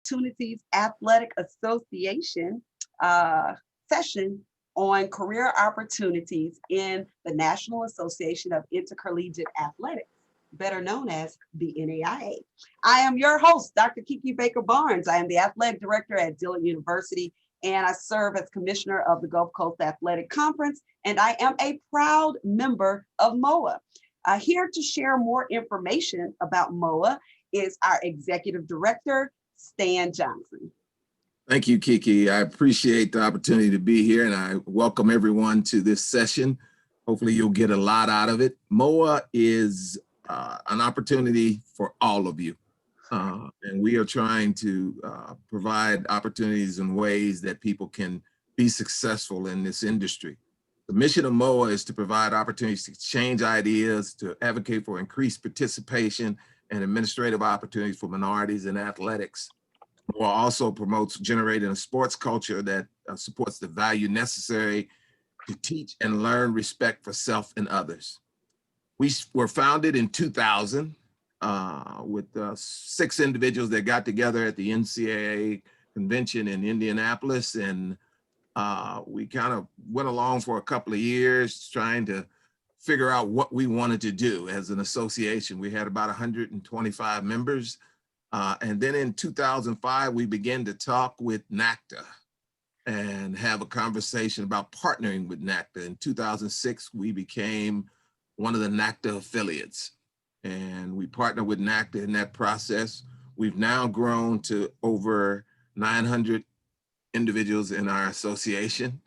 Opportunities Athletic Association session on career opportunities in the National Association of Intercollegiate Athletics, better known as the NAIA. I am your host, Dr. Kiki Baker Barnes. I am the athletic director at Dillon University, and I serve as commissioner of the Gulf Coast Athletic Conference, and I am a proud member of MOA. Here to share more information about MOA is our executive director, Stan Johnson. Thank you, Kiki. I appreciate the opportunity to be here, and I welcome everyone to this session. Hopefully you'll get a lot out of it. MOA is an opportunity for all of you. And we are trying to provide opportunities and ways that people can be successful in this industry. The mission of MOA is to provide opportunities to exchange ideas, to advocate for increased participation and administrative opportunities for minorities in athletics. MOA also promotes generating a sports culture that supports the value necessary to teach and learn respect for self and others. We were founded in 2000 with 6 individuals that got together at the NCAA convention in Indianapolis, and we kind of went along for a couple of years trying to figure out what we wanted to do as an association. We had about 125 members. And then in 2005, we began to talk with NACTA and have a conversation about partnering with NACTA. In 2006, we became one of the NACTA affiliates, and we partnered with NACTA in that process. We've now grown to over 900 individuals in our association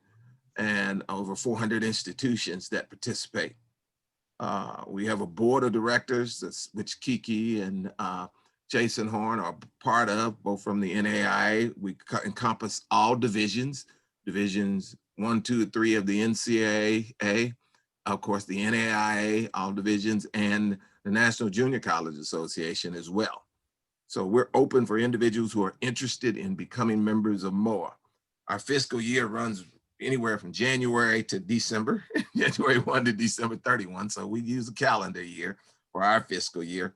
and over 400 institutions that participate. We have a board of directors, which Kiki and Jason Horn are part of, both from the NAIA. We encompass all divisions 1, 2, 3 of the NCAA, of course, the NAIA, all divisions, and the National Junior College Association as well. So we're open for individuals who are interested in becoming members of MOA. Our fiscal year runs anywhere from January to December, January 1 to December 31. So we use a calendar year for our fiscal year.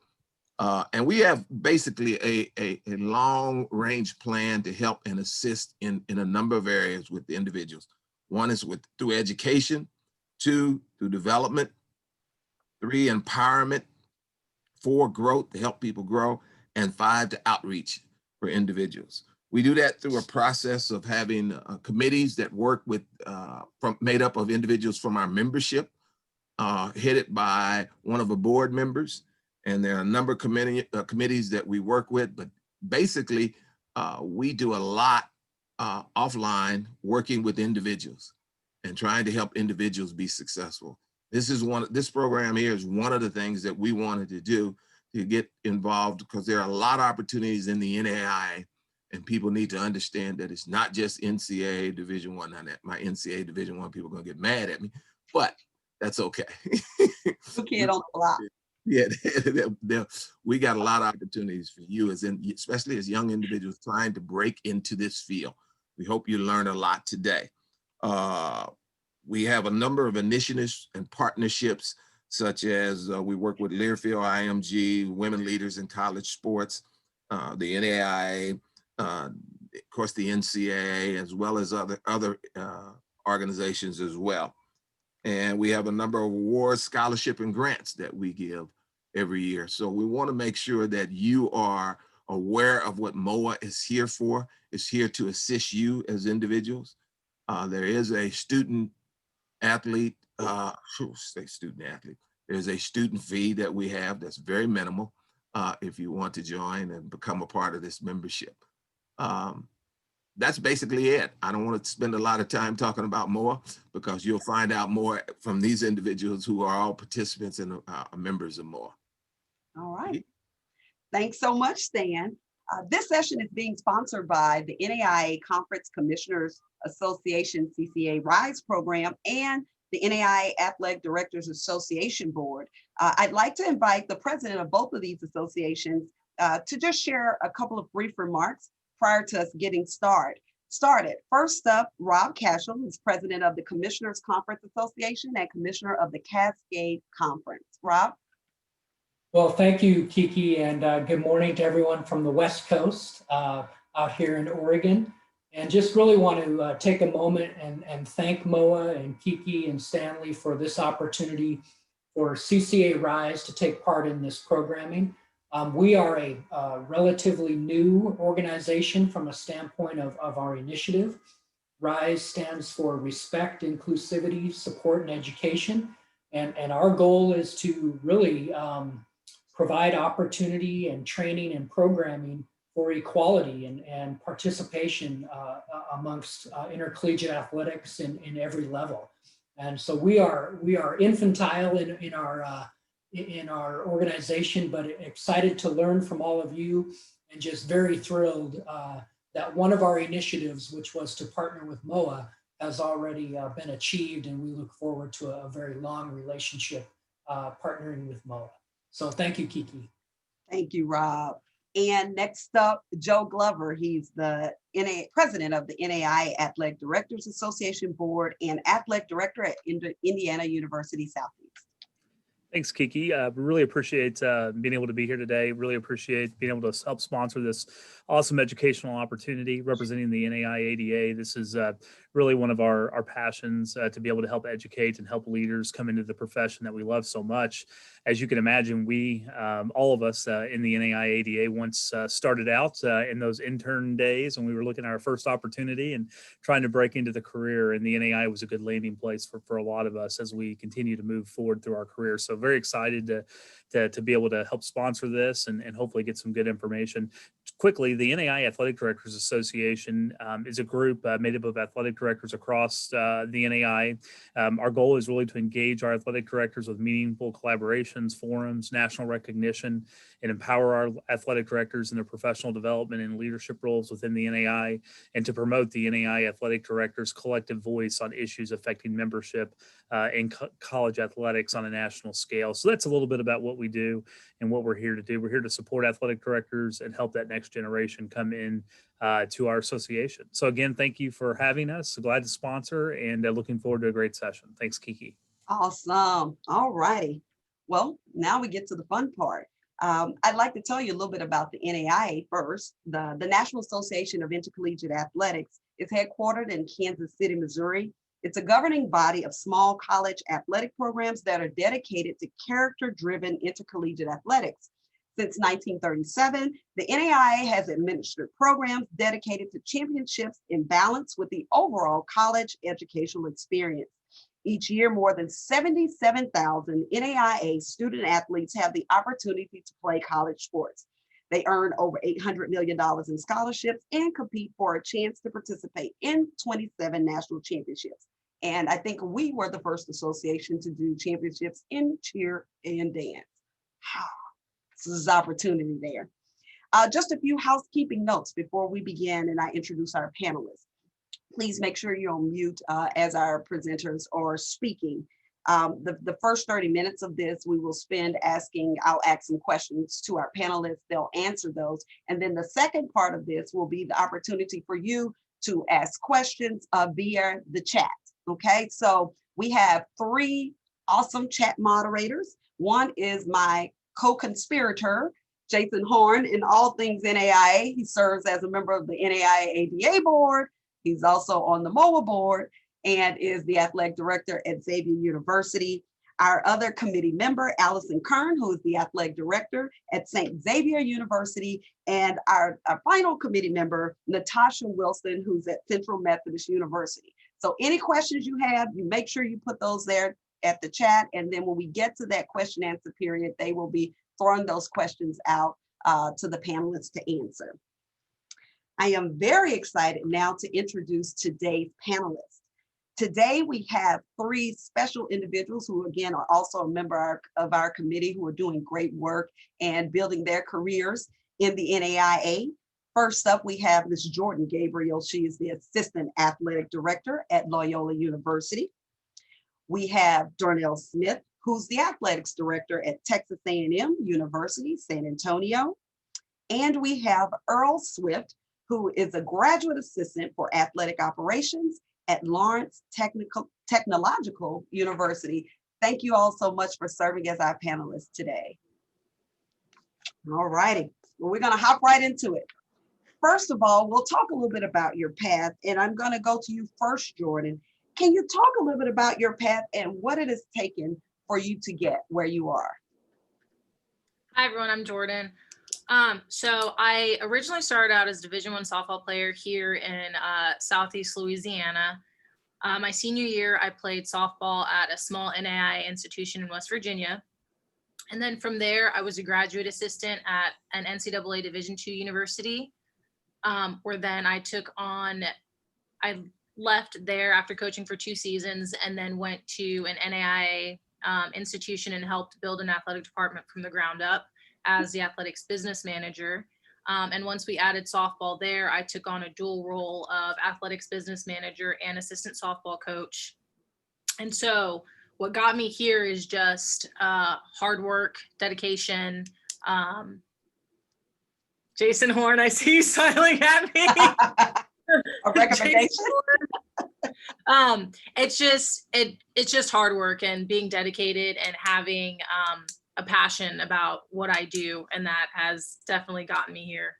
And we have basically a long range plan to help and assist in a number of areas with the individuals. 1 is through education, 2, through development, 3, empowerment, 4, growth to help people grow, and 5, to outreach for individuals. We do that through a process of having committees that work with, made up of individuals from our membership, headed by one of the board members. And there are a number of committees that we work with, but basically we do a lot offline working with individuals and trying to help individuals be successful. This program here is one of the things that we wanted to do to get involved, because there are a lot of opportunities in the NAIA, and people need to understand that it's not just NCAA Division I. My NCAA Division I people are gonna get mad at me, but that's okay. New kid on the block. Yeah, we got a lot of opportunities for you, especially as young individuals trying to break into this field. We hope you learn a lot today. We have a number of initiatives and partnerships, such as we work with Learfield IMG, Women Leaders in College Sports, the NAIA, of course the NCAA, as well as other organizations as well. And we have a number of awards, scholarship, and grants that we give every year. So we want to make sure that you are aware of what MOA is here for. It's here to assist you as individuals. There is a student athlete, There's a student fee that we have that's very minimal if you want to join and become a part of this membership. That's basically it. I don't want to spend a lot of time talking about MOA, because you'll find out more from these individuals who are all participants and members of MOA. All right. Thanks so much, Stan. This session is being sponsored by the NAIA Conference Commissioners Association CCA RISE program and the NAIA Athletic Directors Association Board. I'd like to invite the president of both of these associations to just share a couple of brief remarks prior to us getting started. First up, Rob Cashel, who's president of the Commissioners Conference Association and commissioner of the Cascade Conference. Rob? Well, thank you, Kiki, and good morning to everyone from the West Coast. out here in Oregon. And just really want to take a moment and thank MOA and Kiki and Stanley for this opportunity for CCA Rise to take part in this programming. We are a relatively new organization from a standpoint of our initiative. RISE stands for Respect, Inclusivity, Support, and Education. And our goal is to really provide opportunity and training and programming for equality and participation amongst intercollegiate athletics in every level. And so we are infantile in our organization, but excited to learn from all of you, and just very thrilled that one of our initiatives, which was to partner with MOA, has already been achieved, and we look forward to a very long relationship partnering with MOA. So thank you, Kiki. Thank you, Rob. And next up, Joe Glover. He's the president of the NAIA Athletic Directors Association Board and athletic director at Indiana University Southeast. Thanks, Kiki. Really appreciate being able to be here today. Really appreciate being able to help sponsor this awesome educational opportunity representing the NAIA ADA. This is really one of our passions, to be able to help educate and help leaders come into the profession that we love so much. As you can imagine, we, all of us in the NAIA ADA once started out in those intern days when we were looking at our first opportunity and trying to break into the career. And the NAIA was a good landing place for a lot of us as we continue to move forward through our career. So very excited to be able to help sponsor this and hopefully get some good information. Quickly, the NAIA Athletic Directors Association is a group made up of athletic directors across the NAIA. Our goal is really to engage our athletic directors with meaningful collaborations, forums, national recognition, and empower our athletic directors in their professional development and leadership roles within the NAIA, and to promote the NAIA Athletic Directors' collective voice on issues affecting membership in college athletics on a national scale. So that's a little bit about what we do and what we're here to do. We're here to support athletic directors and help that next generation come in to our association. So again, thank you for having us. Glad to sponsor, and looking forward to a great session. Thanks, Kiki. Awesome. All righty. Well, now we get to the fun part. I'd like to tell you a little bit about the NAIA first. The National Association of Intercollegiate Athletics is headquartered in Kansas City, Missouri. It's a governing body of small college athletic programs that are dedicated to character-driven intercollegiate athletics. Since 1937, the NAIA has administered programs dedicated to championships in balance with the overall college educational experience. Each year, more than 77,000 NAIA student athletes have the opportunity to play college sports. They earn over $800 million in scholarships and compete for a chance to participate in 27 national championships. And I think we were the first association to do championships in cheer and dance. So there's opportunity there. Just a few housekeeping notes before we begin and I introduce our panelists. Please make sure you're on mute as our presenters are speaking. The first 30 minutes of this, we will spend I'll ask some questions to our panelists, they'll answer those. And then the second part of this will be the opportunity for you to ask questions via the chat, okay? So we have 3 awesome chat moderators. One is my co-conspirator, Jason Horn, in all things NAIA. He serves as a member of the NAIA ADA board. He's also on the MOA board and is the athletic director at Xavier University. Our other committee member, Allison Kern, who is the athletic director at St. Xavier University, and our final committee member, Natasha Wilson, who's at Central Methodist University. So any questions you have, you make sure you put those there at the chat, and then when we get to that question answer period, they will be throwing those questions out to the panelists to answer. I am very excited now to introduce today's panelists. Today we have 3 special individuals who again are also a member of our committee who are doing great work and building their careers in the NAIA. First up, we have Ms. Jordan Gabriel. She is the Assistant Athletic Director at Loyola University. We have Darnell Smith, who's the Athletics Director at Texas A&M University, San Antonio. And we have Earl Swift, who is a graduate assistant for athletic operations at Lawrence Technological University. Thank you all so much for serving as our panelists today. All righty, well, we're gonna hop right into it. First of all, we'll talk a little bit about your path, and I'm going to go to you first, Jordan. Can you talk a little bit about your path and what it has taken for you to get where you are? Hi, everyone. I'm Jordan. So I originally started out as Division I softball player here in Southeast Louisiana. My senior year, I played softball at a small NAIA institution in West Virginia. And then from there, I was a graduate assistant at an NCAA Division II university, where then I left there after coaching for 2 seasons and then went to an NAIA institution and helped build an athletic department from the ground up as the athletics business manager. And once we added softball there, I took on a dual role of athletics business manager and assistant softball coach. And so what got me here is just hard work, dedication. Jason Horn, I see you smiling at me. A recommendation? It's just hard work and being dedicated and having a passion about what I do, and that has definitely gotten me here.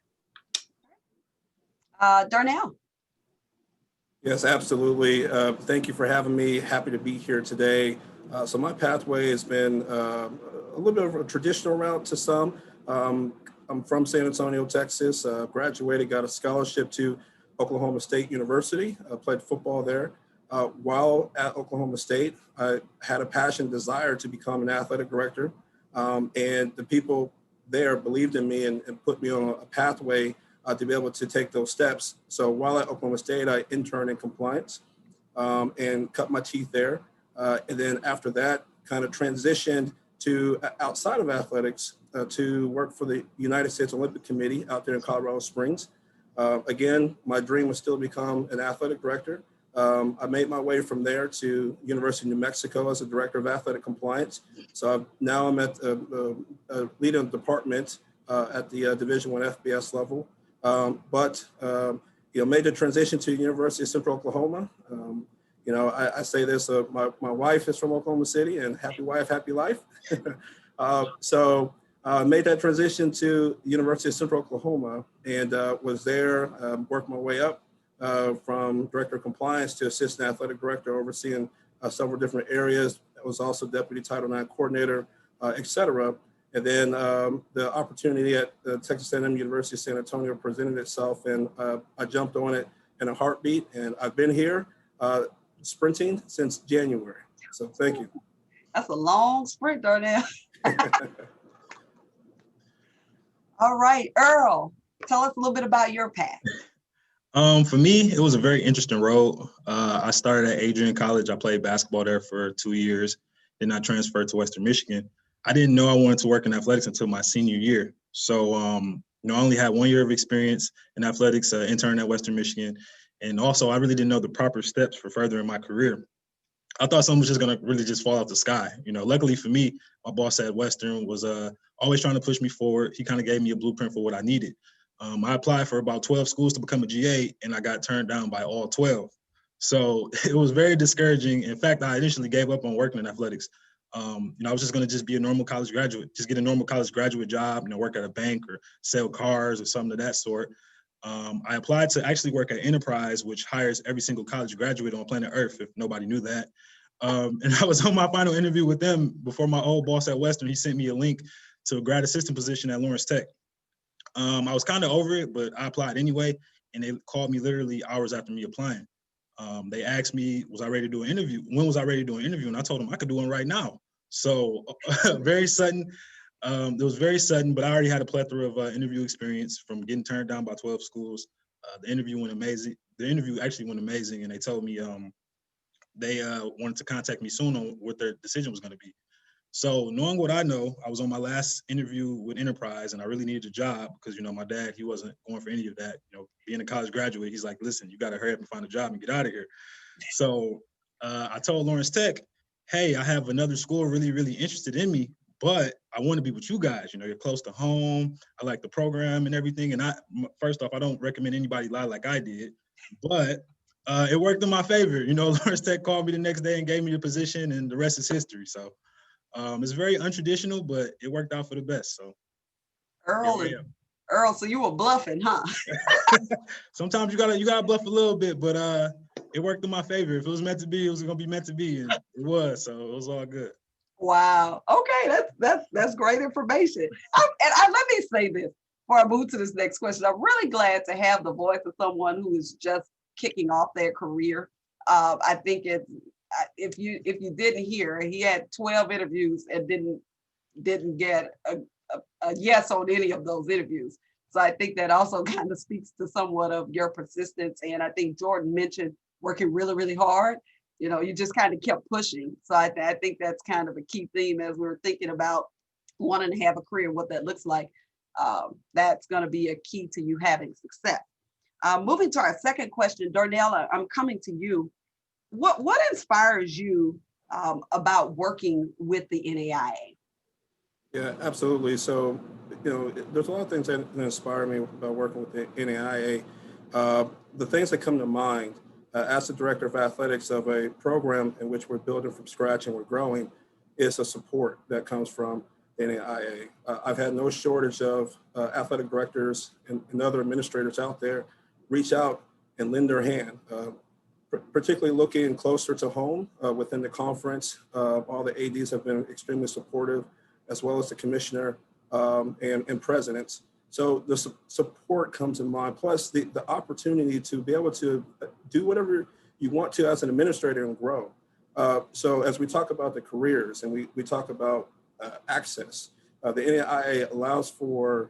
Darnell. Yes, absolutely. Thank you for having me. Happy to be here today. So my pathway has been a little bit of a traditional route to some. I'm from San Antonio, Texas. Graduated, got a scholarship to Oklahoma State University. I played football there. While at Oklahoma State, I had a passion, desire to become an athletic director. And the people there believed in me and put me on a pathway to be able to take those steps. So while at Oklahoma State, I interned in compliance and cut my teeth there. And then after that, kind of transitioned to outside of athletics to work for the United States Olympic Committee out there in Colorado Springs. Again, my dream was still to become an athletic director. I made my way from there to University of New Mexico as a director of athletic compliance. So now I'm at leading a department at the Division I FBS level. Made the transition to University of Central Oklahoma. I say this, my wife is from Oklahoma City, and happy wife, happy life. Made that transition to University of Central Oklahoma and was there, worked my way up from director of compliance to assistant athletic director, overseeing several different areas. I was also deputy Title IX coordinator, et cetera. And then the opportunity at Texas A&M University of San Antonio presented itself, and I jumped on it in a heartbeat. And I've been here sprinting since January. So thank you. That's a long sprint, Darnell. All right, Earl, tell us a little bit about your path. For me, it was a very interesting road. I started at Adrian College. I played basketball there for 2 years. Then I transferred to Western Michigan. I didn't know I wanted to work in athletics until my senior year. So, I only had 1 year of experience in athletics, intern at Western Michigan. And also, I really didn't know the proper steps for furthering my career. I thought something was just going to really just fall out the sky. Luckily for me, my boss at Western was always trying to push me forward. He kind of gave me a blueprint for what I needed. I applied for about 12 schools to become a GA, and I got turned down by all 12. So it was very discouraging. In fact, I initially gave up on working in athletics. I was just going to just be a normal college graduate, just get a normal college graduate job, work at a bank or sell cars or something of that sort. I applied to actually work at Enterprise, which hires every single college graduate on planet Earth, if nobody knew that. And I was on my final interview with them before my old boss at Western. He sent me a link to a grad assistant position at Lawrence Tech. I was kind of over it, but I applied anyway, and they called me literally hours after me applying. They asked me, was I ready to do an interview? When was I ready to do an interview? And I told them I could do one right now. So very sudden. It was very sudden, but I already had a plethora of interview experience from getting turned down by 12 schools. The interview went amazing. The interview actually went amazing, and they told me they wanted to contact me soon on what their decision was going to be. So knowing what I know, I was on my last interview with Enterprise, and I really needed a job because, my dad, he wasn't going for any of that. Being a college graduate, he's like, listen, you got to hurry up and find a job and get out of here. So I told Lawrence Tech, hey, I have another school really, really interested in me, but I want to be with you guys. You're close to home. I like the program and everything. And first off, I don't recommend anybody lie like I did, but it worked in my favor. Lawrence Tech called me the next day and gave me the position, and the rest is history. So it's very untraditional, but it worked out for the best. So Earl is Earl, so you were bluffing, huh? Sometimes you gotta bluff a little bit, but it worked in my favor. If it was meant to be, it was gonna be meant to be, and it was. So it was all good. Wow. Okay, that's great information. Let me say this before I move to this next question. I'm really glad to have the voice of someone who is just kicking off their career. I think if you didn't hear, he had 12 interviews and didn't get a yes on any of those interviews. So I think that also kind of speaks to somewhat of your persistence. And I think Jordan mentioned working really, really hard. You know, you just kind of kept pushing. So I think that's kind of a key theme as we're thinking about wanting to have a career, what that looks like. That's going to be a key to you having success. Moving to our second question, Darnell, I'm coming to you. What inspires you about working with the NAIA? Yeah, absolutely. So, there's a lot of things that inspire me about working with the NAIA. The things that come to mind as the director of athletics of a program in which we're building from scratch and we're growing is the support that comes from the NAIA. I've had no shortage of athletic directors and other administrators out there reach out and lend their hand, particularly looking closer to home within the conference. All the ADs have been extremely supportive, as well as the commissioner and presidents. So the support comes in mind, plus the opportunity to be able to do whatever you want to as an administrator and grow. So as we talk about the careers and we talk about access, the NAIA allows for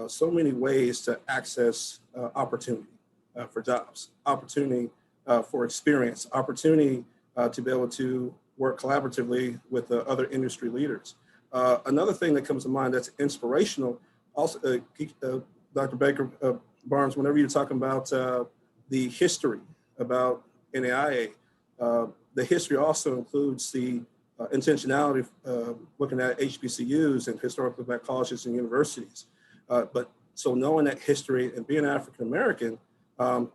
so many ways to access opportunity for jobs, opportunity for experience, opportunity to be able to work collaboratively with other industry leaders. Another thing that comes to mind that's inspirational, also, Dr. Baker Barnes, whenever you're talking about the history about NAIA, the history also includes the intentionality looking at HBCUs and historically black colleges and universities. But so knowing that history and being African American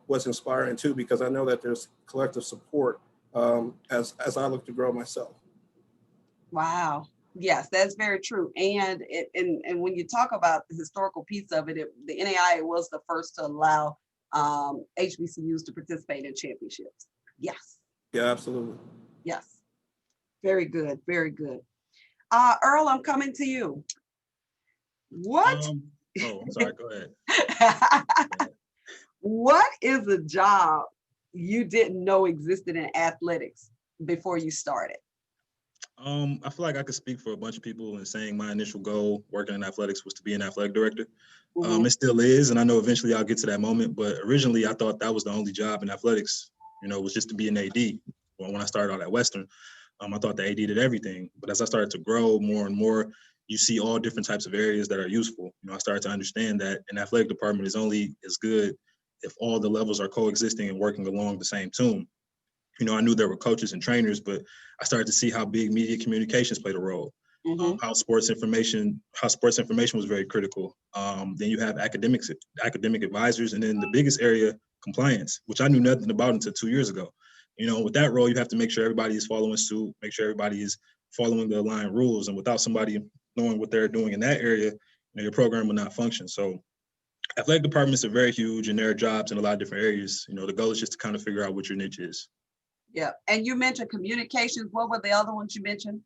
was inspiring too, because I know that there's collective support as I look to grow myself. Wow. Yes, that's very true. And when you talk about the historical piece of it, the NAIA was the first to allow HBCUs to participate in championships. Yes. Yeah, absolutely. Yes. Very good. Very good. Earl, I'm coming to you. What? I'm sorry. Go ahead. What is a job you didn't know existed in athletics before you started? I feel like I could speak for a bunch of people in saying my initial goal working in athletics was to be an athletic director. Mm-hmm. It still is, and I know eventually I'll get to that moment, but originally I thought that was the only job in athletics, was just to be an AD. Well, when I started out at Western, I thought the AD did everything, but as I started to grow more and more, you see all different types of areas that are useful. I started to understand that an athletic department is only as good if all the levels are coexisting and working along the same tune. I knew there were coaches and trainers, but I started to see how big media communications played a role. Mm-hmm. How sports information was very critical. Then you have academic advisors, and then the biggest area, compliance, which I knew nothing about until 2 years ago. With that role, you have to make sure everybody is following suit, make sure everybody is following the aligned rules, and without somebody knowing what they're doing in that area, your program will not function. So athletic departments are very huge, and there are jobs in a lot of different areas. The goal is just to kind of figure out what your niche is. Yeah. And you mentioned communications. What were the other ones you mentioned?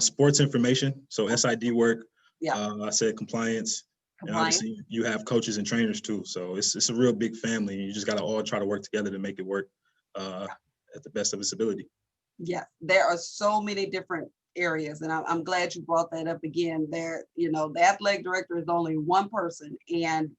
Sports information. So SID work. Yeah. I said compliance. And obviously you have coaches and trainers too. So it's a real big family, and you just got to all try to work together to make it work at the best of its ability. Yeah. There are so many different areas, and I'm glad you brought that up again. There, the athletic director is only one person, and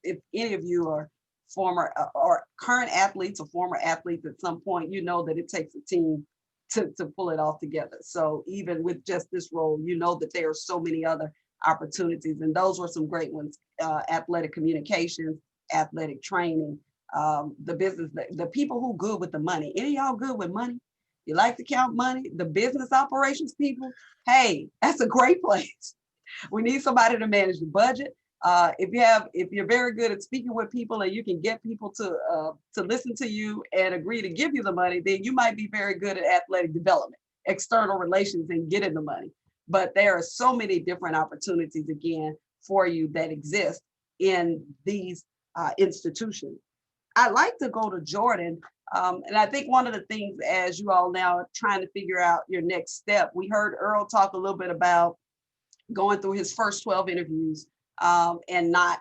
if any of you are former or current athletes or former athletes at some point, that it takes a team to pull it all together. So even with just this role, that there are so many other opportunities, and those were some great ones. Athletic communications, athletic training, the business, the people who good with the money. Any of y'all good with money? You like to count money? The business operations people, hey, that's a great place. We need somebody to manage the budget. If you're very good at speaking with people and you can get people to listen to you and agree to give you the money, then you might be very good at athletic development, external relations, and getting the money. But there are so many different opportunities again for you that exist in these institutions. I'd like to go to Jordan. And I think one of the things, as you all now are trying to figure out your next step, we heard Earl talk a little bit about going through his first 12 interviews and not,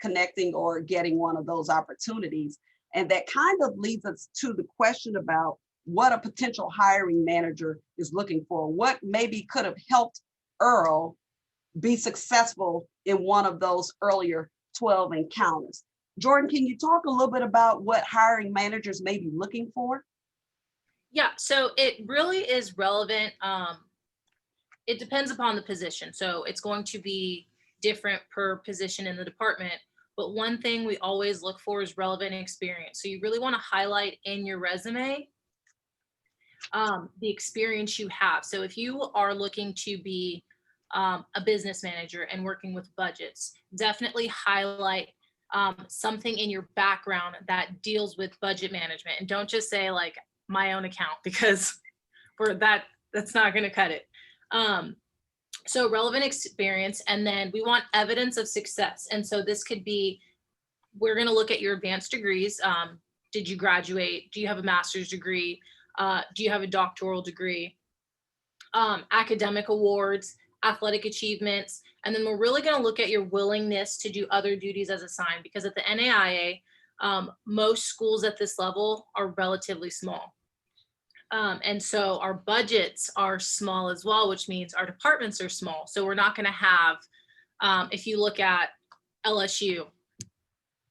connecting or getting one of those opportunities. And that kind of leads us to the question about what a potential hiring manager is looking for. What maybe could have helped Earl be successful in one of those earlier 12 encounters. Jordan, can you talk a little bit about what hiring managers may be looking for? Yeah, so it really is relevant. It depends upon the position. So it's going to be different per position in the department. But one thing we always look for is relevant experience. So you really want to highlight in your resume the experience you have. So if you are looking to be a business manager and working with budgets, definitely highlight something in your background that deals with budget management. And don't just say like my own account, because that's not going to cut it. So relevant experience, and then we want evidence of success. And so this could be, we're going to look at your advanced degrees. Did you graduate? Do you have a master's degree? Do you have a doctoral degree? Academic awards, athletic achievements. And then we're really going to look at your willingness to do other duties as assigned, because at the NAIA, most schools at this level are relatively small. And so our budgets are small as well, which means our departments are small. So we're not going to have, if you look at LSU,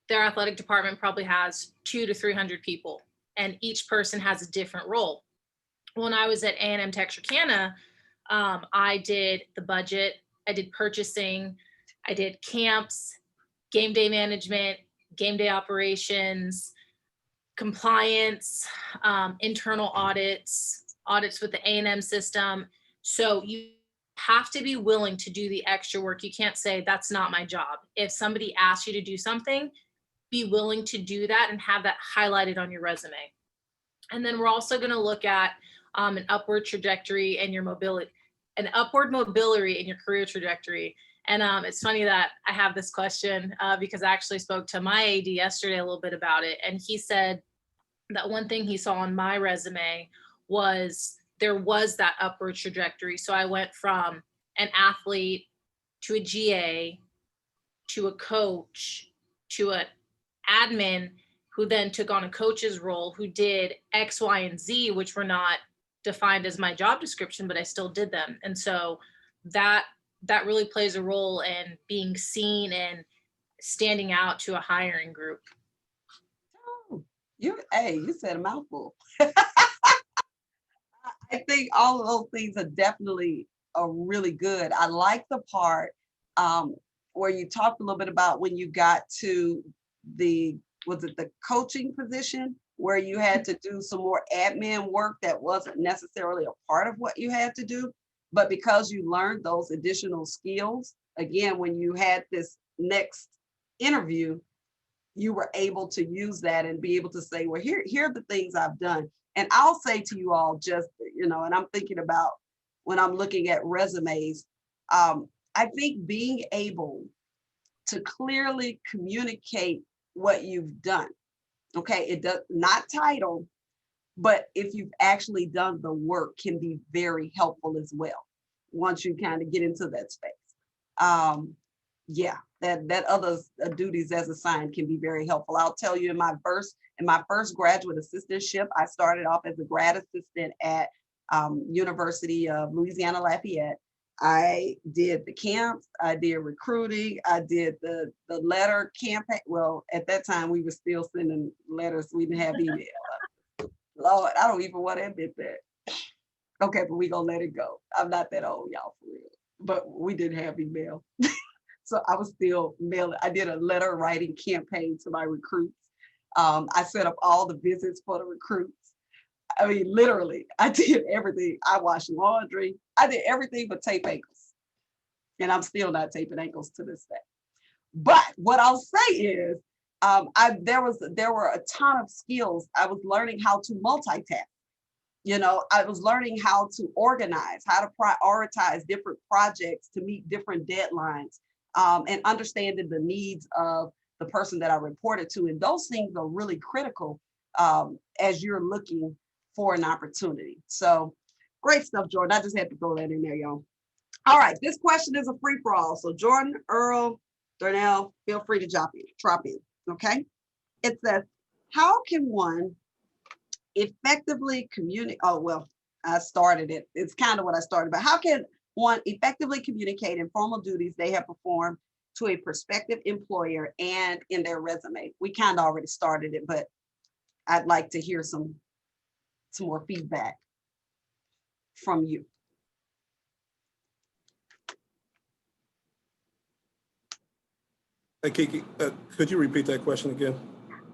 their athletic department probably has 200 to 300 people, and each person has a different role. When I was at A&M Texarkana, I did the budget, I did purchasing, I did camps, game day management, game day operations, compliance, internal audits with the A&M system. So you have to be willing to do the extra work. You can't say, that's not my job. If somebody asks you to do something, be willing to do that and have that highlighted on your resume. And then we're also going to look at an upward trajectory and your mobility, an upward mobility in your career trajectory. And it's funny that I have this question because I actually spoke to my AD yesterday a little bit about it. And he said that one thing he saw on my resume was there was that upward trajectory. So I went from an athlete to a GA to a coach to an admin who then took on a coach's role, who did X, Y, and Z, which were not defined as my job description, but I still did them. And so that really plays a role in being seen and standing out to a hiring group. Oh, you said a mouthful. I think all of those things are definitely really good. I like the part where you talked a little bit about when you got to the coaching position, where you had to do some more admin work that wasn't necessarily a part of what you had to do. But because you learned those additional skills, again, when you had this next interview, you were able to use that and be able to say, well, here are the things I've done. And I'll say to you all, just, and I'm thinking about when I'm looking at resumes, I think being able to clearly communicate what you've done, okay, it does not title, but if you've actually done the work can be very helpful as well, once you kind of get into that space. Yeah, that other duties as assigned can be very helpful. I'll tell you, in my first graduate assistantship, I started off as a grad assistant at University of Louisiana Lafayette. I did the camps, I did recruiting, I did the letter campaign. Well, at that time we were still sending letters. We didn't have email. Lord, I don't even want to admit that. Okay, but we gonna let it go. I'm not that old, y'all, for real. But we didn't have email. So I was still mailing. I did a letter writing campaign to my recruits. I set up all the visits for the recruits. I mean, literally, I did everything. I washed laundry. I did everything but tape ankles. And I'm still not taping ankles to this day. But what I'll say is, there were a ton of skills. I was learning how to multitask. I was learning how to organize, how to prioritize different projects to meet different deadlines. and understanding the needs of the person that I reported to. And those things are really critical as you're looking for an opportunity. So great stuff, Jordan. I just had to throw that in there, y'all. All right, this question is a free for all. So Jordan, Earl, Darnell, feel free to drop in, okay? It says, how can one effectively communicate? Oh, well, I started it. It's kind of what I started, but how can one effectively communicate informal duties they have performed to a prospective employer and in their resume? We kind of already started it, but I'd like to hear some more feedback from you. Hey, Kiki, could you repeat that question again?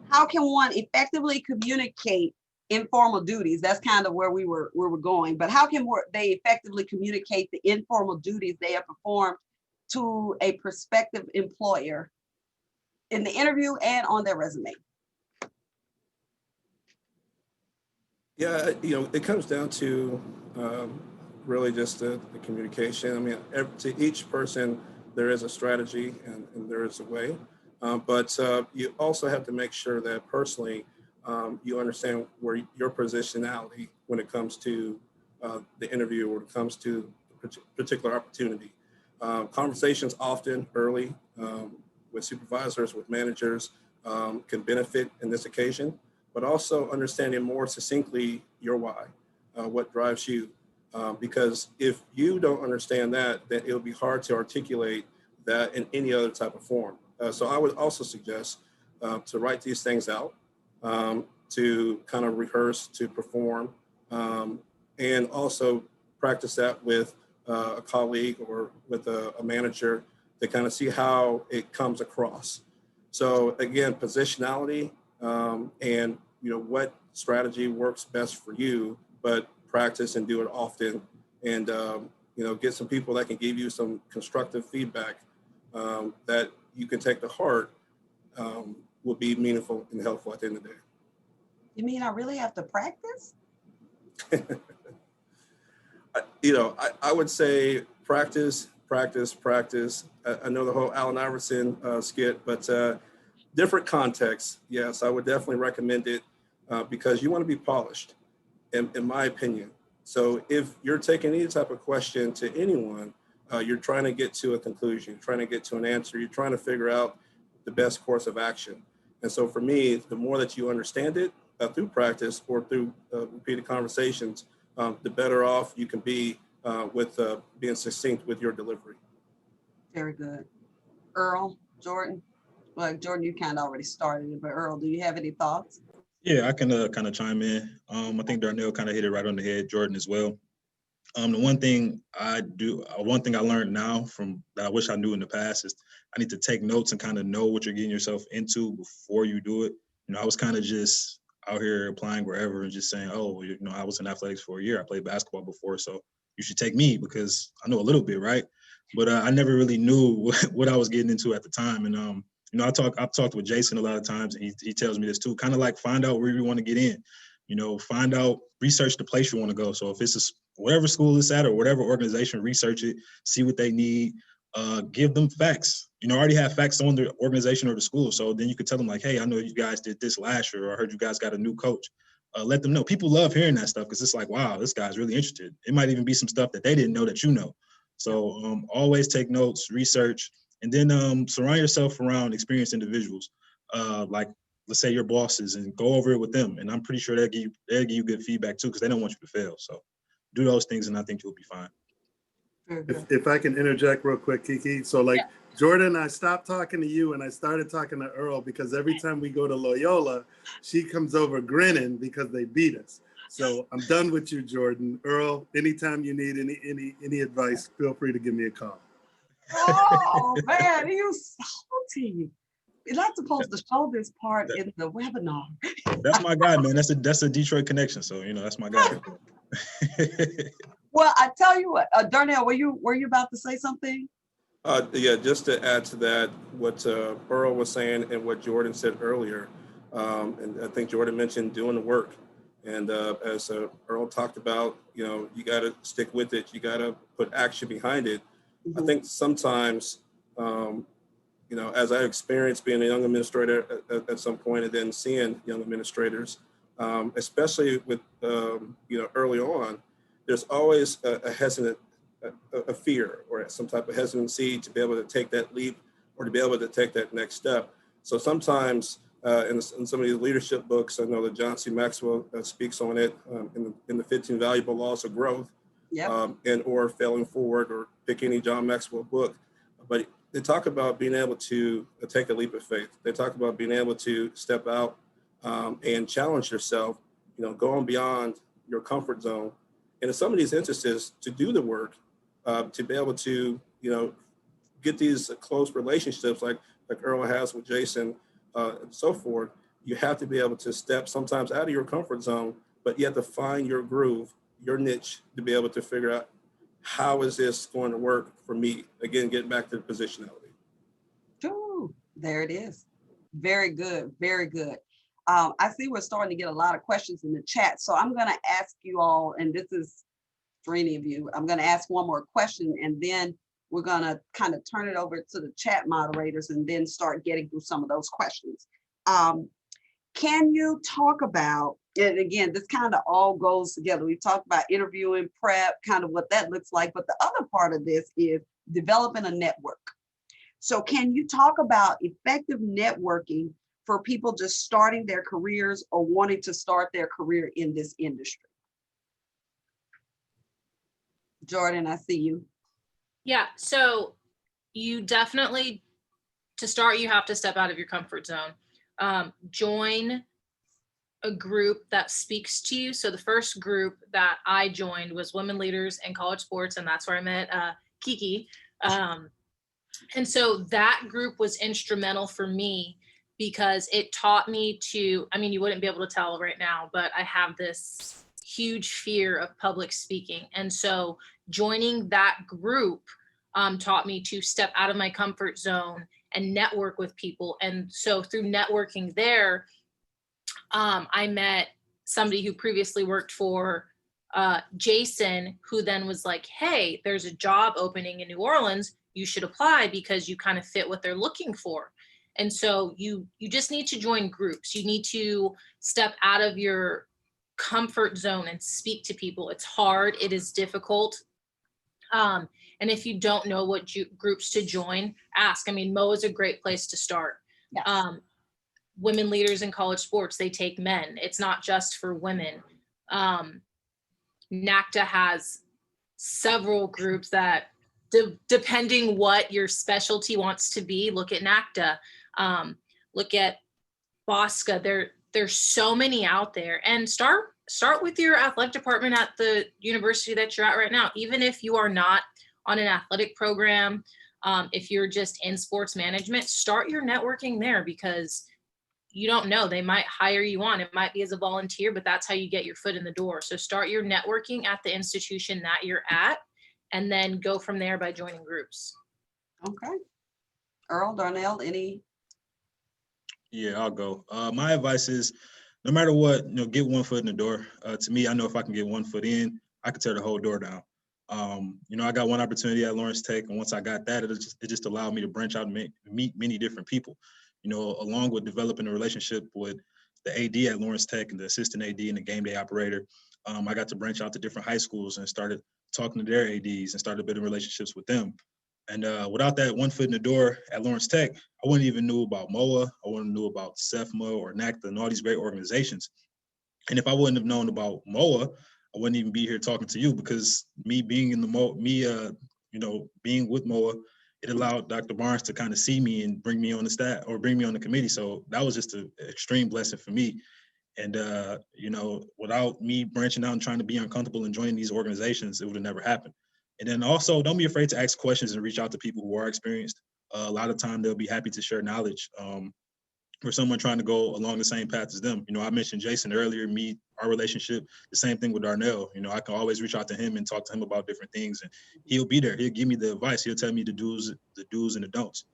How can one effectively communicate informal duties? That's kind of where we were going, but how can they effectively communicate the informal duties they have performed to a prospective employer in the interview and on their resume? Yeah, it comes down to really just the communication. I mean, to each person, there is a strategy and there is a way. But you also have to make sure that personally, you understand where your positionality when it comes to the interview or when it comes to a particular opportunity. Conversations often early with supervisors, with managers can benefit in this occasion, but also understanding more succinctly your why, what drives you. Because if you don't understand that, then it'll be hard to articulate that in any other type of form. So I would also suggest to write these things out, to kind of rehearse, to perform, and also practice that with a colleague or with a manager to kind of see how it comes across. So again, positionality and what strategy works best for you, but practice and do it often, and get some people that can give you some constructive feedback that you can take to heart will be meaningful and helpful at the end of the day. You mean I really have to practice? I would say practice. I know the whole Allen Iverson skit, but different contexts. Yes, I would definitely recommend it because you want to be polished, in my opinion. So if you're taking any type of question to anyone, you're trying to get to a conclusion, you're trying to get to an answer, you're trying to figure out the best course of action. And so for me, the more that you understand it through practice or through repeated conversations, the better off you can be with being succinct with your delivery. Very good. Earl, Jordan. Well, Jordan, you kind of already started it, but Earl, do you have any thoughts? Yeah, I can kind of chime in. I think Darnell kind of hit it right on the head, Jordan as well. The one thing I learned now from that I wish I knew in the past is I need to take notes and kind of know what you're getting yourself into before you do it. I was kind of just out here applying wherever and just saying, oh, I was in athletics for a year. I played basketball before, so you should take me because I know a little bit, right? But I never really knew what I was getting into at the time. And I've talked with Jason a lot of times, and he tells me this too. Kind of like find out where you want to get in. Find out, research the place you want to go. So if it's whatever school it's at or whatever organization, research it, see what they need, give them facts. Already have facts on the organization or the school. So then you could tell them like, hey, I know you guys did this last year, or I heard you guys got a new coach. Let them know. People love hearing that stuff because it's like, wow, this guy's really interested. It might even be some stuff that they didn't know that you know. So always take notes, research, and then surround yourself around experienced individuals. Like, let's say your bosses, and go over it with them. And I'm pretty sure they'll give you good feedback too, because they don't want you to fail. So do those things, and I think you'll be fine. If I can interject real quick, Kiki. So like, yeah. Jordan, I stopped talking to you and I started talking to Earl because every time we go to Loyola, she comes over grinning because they beat us. So I'm done with you, Jordan. Earl, anytime you need any advice, feel free to give me a call. Oh man, you salty. You're not supposed to show this part in the webinar. That's my guy, man. That's a Detroit connection. So that's my guy. Well, I tell you what, Darnell, were you about to say something? Yeah, just to add to that, what Earl was saying and what Jordan said earlier, and I think Jordan mentioned doing the work. And as Earl talked about, you got to stick with it. You got to put action behind it. Mm-hmm. I think sometimes You know, as I experienced being a young administrator at some point, and then seeing young administrators, especially with, you know, early on, there's always a fear or some type of hesitancy to be able to take that leap or to be able to take that next step. So sometimes in some of these leadership books, I know that John C. Maxwell speaks on it in the 15 Valuable Laws of Growth, Yep. and or Failing Forward, or pick any John Maxwell book. But they talk about being able to take a leap of faith. They talk about being able to step out and challenge yourself, you know, going beyond your comfort zone. And in some of these instances, to do the work, to be able to, you know, get these close relationships like Earl has with Jason and so forth, you have to be able to step sometimes out of your comfort zone, but you have to find your groove, your niche, to be able to figure out, how is this going to work for me? Again, getting back to the positionality. Ooh, there it is. Very good. Very good. I see we're starting to get a lot of questions in the chat. So I'm going to ask you all, and this is for any of you, I'm going to ask one more question, and then we're going to kind of turn it over to the chat moderators and then start getting through some of those questions. Can you talk about, and again, this kind of all goes together. We talked about interviewing, prep, kind of what that looks like, but the other part of this is developing a network. So can you talk about effective networking for people just starting their careers or wanting to start their career in this industry? Jordan, I see you. Yeah, so you definitely, to start, you have to step out of your comfort zone. Join a group that speaks to you. So the first group that I joined was Women Leaders in College Sports, and that's where I met Kiki. And so that group was instrumental for me because it taught me to, I mean, you wouldn't be able to tell right now, but I have this huge fear of public speaking. And so joining that group taught me to step out of my comfort zone and network with people. And so through networking there, I met somebody who previously worked for Jason, who then was like, hey, there's a job opening in New Orleans. You should apply because you kind of fit what they're looking for. And so you just need to join groups. You need to step out of your comfort zone and speak to people. It's hard. It is difficult. And if you don't know what groups to join, ask. I mean, Mo is a great place to start. Yes. Women Leaders in College Sports, they take men. It's not just for women. NACTA has several groups that, depending what your specialty wants to be, look at NACTA, look at BOSCA. There's so many out there. And start with your athletic department at the university that you're at right now. Even if you are not on an athletic program, if you're just in sports management, start your networking there, because you don't know, they might hire you on. It might be as a volunteer, but that's how you get your foot in the door. So start your networking at the institution that you're at, and then go from there by joining groups. Okay. Earl, Darnell, any? Yeah, I'll go. My advice is, no matter what, get one foot in the door. To me, I know if I can get one foot in, I can tear the whole door down. I got one opportunity at Lawrence Tech, and once I got that, it just allowed me to branch out and meet many different people. Along with developing a relationship with the AD at Lawrence Tech and the assistant AD and the game day operator, I got to branch out to different high schools and started talking to their ADs and started building relationships with them. And without that one foot in the door at Lawrence Tech, I wouldn't even knew about MOA, I wouldn't knew about CEFMA or NACTA and all these great organizations. And if I wouldn't have known about MOA, I wouldn't even be here talking to you, because me being in the being with MOA, it allowed Dr. Barnes to kind of see me and bring me on the staff or bring me on the committee. So that was just an extreme blessing for me. And, without me branching out and trying to be uncomfortable and joining these organizations, it would have never happened. And then also, don't be afraid to ask questions and reach out to people who are experienced. A lot of time, they'll be happy to share knowledge for someone trying to go along the same path as them. I mentioned Jason earlier, our relationship, the same thing with Darnell. I can always reach out to him and talk to him about different things, and he'll be there. He'll give me the advice. He'll tell me the do's and the don'ts.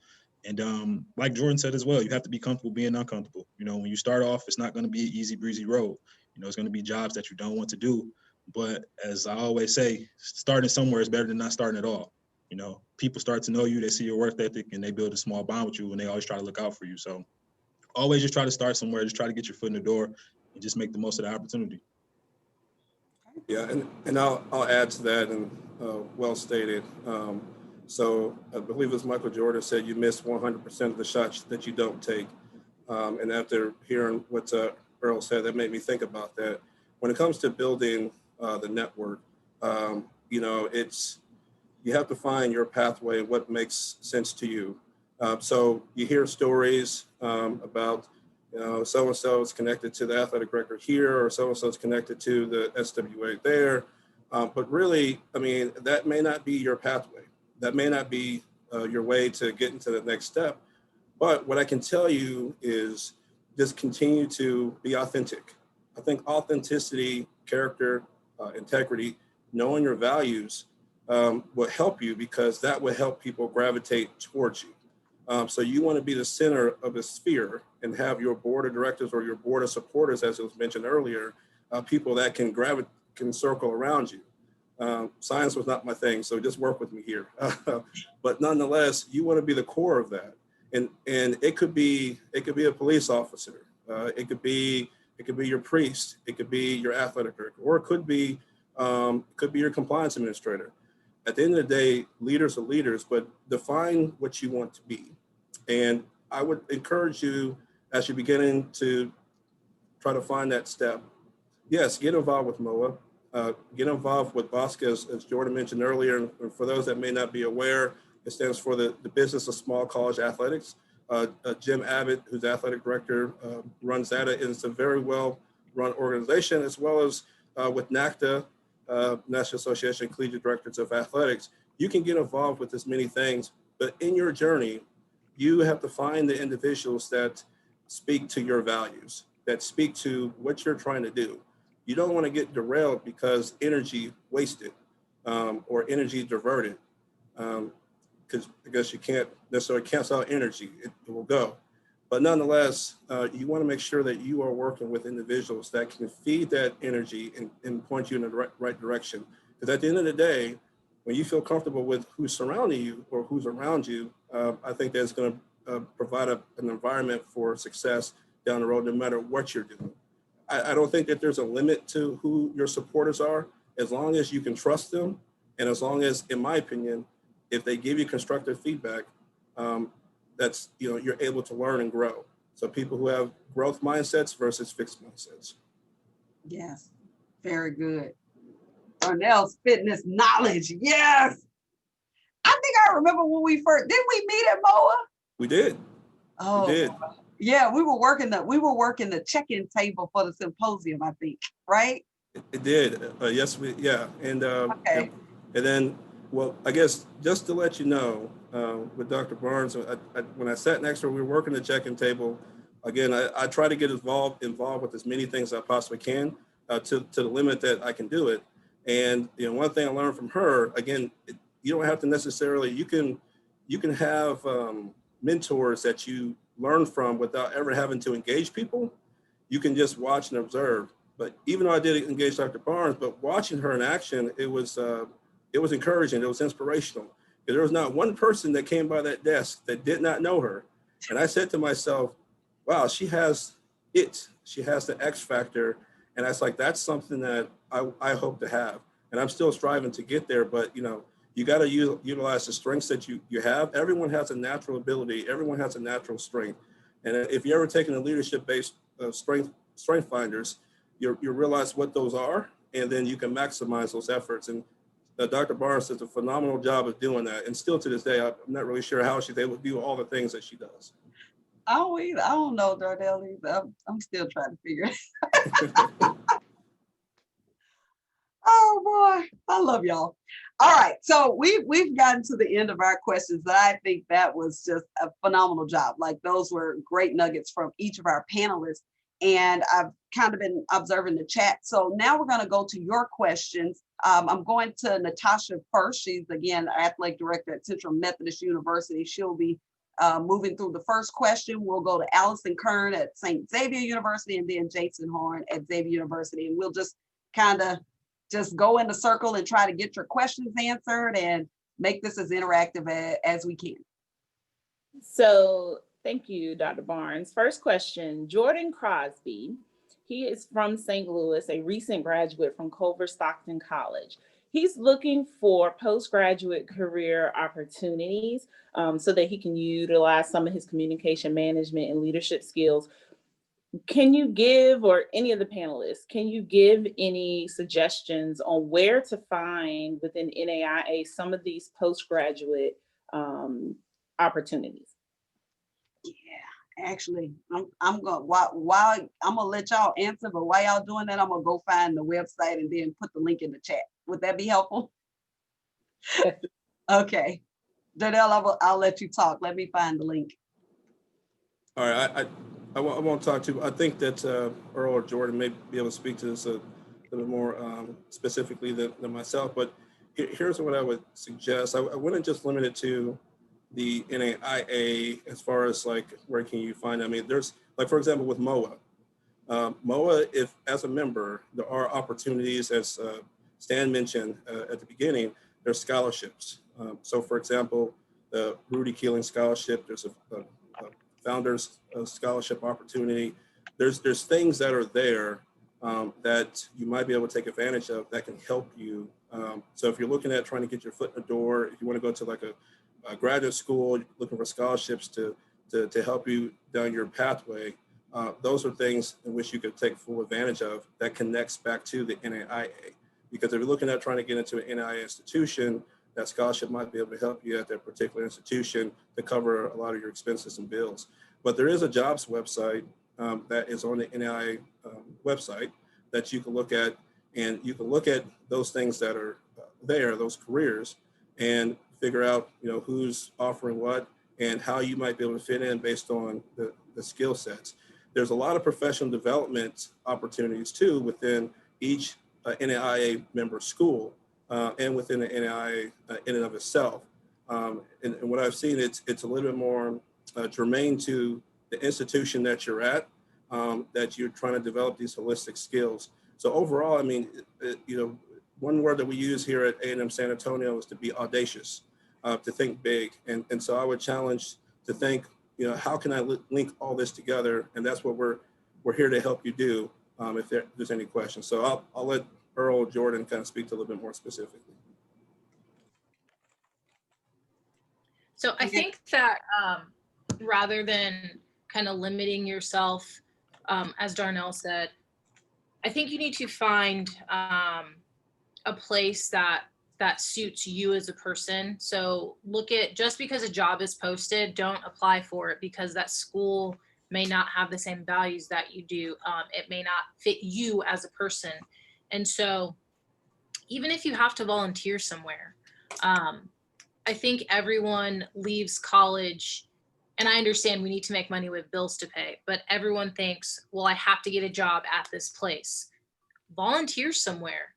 And like Jordan said as well, you have to be comfortable being uncomfortable. When you start off, it's not going to be an easy breezy road. It's going to be jobs that you don't want to do. But as I always say, starting somewhere is better than not starting at all. You know, people start to know you, they see your work ethic, and they build a small bond with you, and they always try to look out for you. So always just try to start somewhere, just try to get your foot in the door and just make the most of the opportunity. Yeah, and I'll add to that, and well stated. So I believe as Michael Jordan said, you miss 100% of the shots that you don't take. And after hearing what Earl said, that made me think about that. When it comes to building the network, you know, you have to find your pathway, what makes sense to you. So you hear stories about, you know, so-and-so is connected to the athletic record here, or so-and-so is connected to the SWA there. But really, I mean, that may not be your pathway. That may not be your way to get into the next step. But what I can tell you is just continue to be authentic. I think authenticity, character, integrity, knowing your values will help you, because that will help people gravitate towards you. So you want to be the center of a sphere and have your board of directors or your board of supporters, as it was mentioned earlier, people that can circle around you. Science was not my thing, so just work with me here. But nonetheless, you want to be the core of that. And it could be a police officer, it could be your priest, it could be your athletic director, or it could be your compliance administrator. At the end of the day, leaders are leaders, but define what you want to be. And I would encourage you, as you're beginning to try to find that step, yes, get involved with MOA, get involved with BOSCA, as Jordan mentioned earlier. And for those that may not be aware, it stands for the Business of Small College Athletics. Jim Abbott, who's athletic director, runs that. It's a very well-run organization, as well as with NACTA, National Association of Collegiate Directors of Athletics. You can get involved with as many things, but in your journey, you have to find the individuals that speak to your values, that speak to what you're trying to do. You don't want to get derailed because energy wasted or energy diverted. Because I guess you can't necessarily cancel out energy, it will go. But nonetheless, you want to make sure that you are working with individuals that can feed that energy and point you in the right direction. Because at the end of the day, when you feel comfortable with who's surrounding you or who's around you, I think that's going to provide an environment for success down the road, no matter what you're doing. I don't think that there's a limit to who your supporters are, as long as you can trust them. And as long as, in my opinion, if they give you constructive feedback, that's, you know, you're able to learn and grow. So people who have growth mindsets versus fixed mindsets. Yes, very good. Darnell's fitness knowledge. Yes. I think I remember when we first, didn't we meet at MOA? We did. Oh, We did. Yeah, we were working the check-in table for the symposium, I think, right? It did. Yes, yeah. And Okay. and then, well, I guess just to let you know, with Dr. Barnes, when I sat next to her, we were working the check-in table. Again, I try to get involved with as many things as I possibly can, to the limit that I can do it. And, you know, one thing I learned from her, again, you don't have to necessarily, you can have mentors that you learn from without ever having to engage people. You can just watch and observe. But even though I did engage Dr. Barnes, but watching her in action, it was encouraging. It was inspirational. There was not one person that came by that desk that did not know her. And I said to myself, wow, she has it. She has the X factor. And I was like, that's something that I hope to have. And I'm still striving to get there. But, you know, you got to utilize the strengths that you have. Everyone has a natural ability. Everyone has a natural strength. And if you're ever taking a leadership-based strength finders, you realize what those are, and then you can maximize those efforts. And Dr. Barnes does a phenomenal job of doing that. And still to this day, I'm not really sure how she's able to do all the things that she does. I don't know, Darnell. I'm still trying to figure it. Oh boy, I love y'all. All right, so we've gotten to the end of our questions, but I think that was just a phenomenal job. Like, those were great nuggets from each of our panelists, and I've kind of been observing the chat. So now we're going to go to your questions. I'm going to Natasha first. She's, again, athletic director at Central Methodist University. She'll be moving through the first question. We'll go to Allison Kern at St. Xavier University, and then Jason Horn at Xavier University, and we'll just kind of go in a circle and try to get your questions answered. And make this as interactive as we can. So thank you, Dr. Barnes. First question, Jordan Crosby. He is from St. Louis, a recent graduate from Culver Stockton College. He's looking for postgraduate career opportunities so that he can utilize some of his communication management and leadership skills. Can you give, or any of the panelists, can you give any suggestions on where to find within NAIA some of these postgraduate opportunities? Yeah, actually, I'm gonna while I'm gonna let y'all answer, but while y'all doing that, I'm gonna go find the website and then put the link in the chat. Would that be helpful? Okay, Darnell, I'll let you talk. Let me find the link. All right, I won't talk to, I think that Earl or Jordan may be able to speak to this a little more specifically than myself, but here's what I would suggest. I wouldn't just limit it to the NAIA as far as like, where can you find, I mean, there's like, for example, with MOA. MOA, if as a member, there are opportunities, as Stan mentioned at the beginning, there's scholarships. So for example, the Rudy Keeling Scholarship, there's a Founders Scholarship opportunity. There's things that are there that you might be able to take advantage of that can help you. So if you're looking at trying to get your foot in the door, if you want to go to like a graduate school, looking for scholarships to help you down your pathway, those are things in which you could take full advantage of that connects back to the NAIA. Because if you're looking at trying to get into an NAIA institution, that scholarship might be able to help you at that particular institution to cover a lot of your expenses and bills. But there is a jobs website that is on the NAIA website that you can look at, and you can look at those things that are there, those careers, and figure out, you know, who's offering what and how you might be able to fit in based on the skill sets. There's a lot of professional development opportunities too within each NAIA member school. And within the NAIA in and of itself. And what I've seen, it's a little bit more germane to the institution that you're at, that you're trying to develop these holistic skills. So overall, I mean, you know, one word that we use here at A&M San Antonio is to be audacious, to think big. And so I would challenge to think, you know, how can I link all this together? And that's what we're here to help you do, if there's any questions. So I'll let Earl Jordan kind of speak to a little bit more specifically. So I think that rather than kind of limiting yourself, as Darnell said, I think you need to find a place that suits you as a person. So look at, just because a job is posted, don't apply for it because that school may not have the same values that you do. It may not fit you as a person. And so even if you have to volunteer somewhere, I think everyone leaves college, and I understand we need to make money with bills to pay, but everyone thinks, well, I have to get a job at this place. Volunteer somewhere.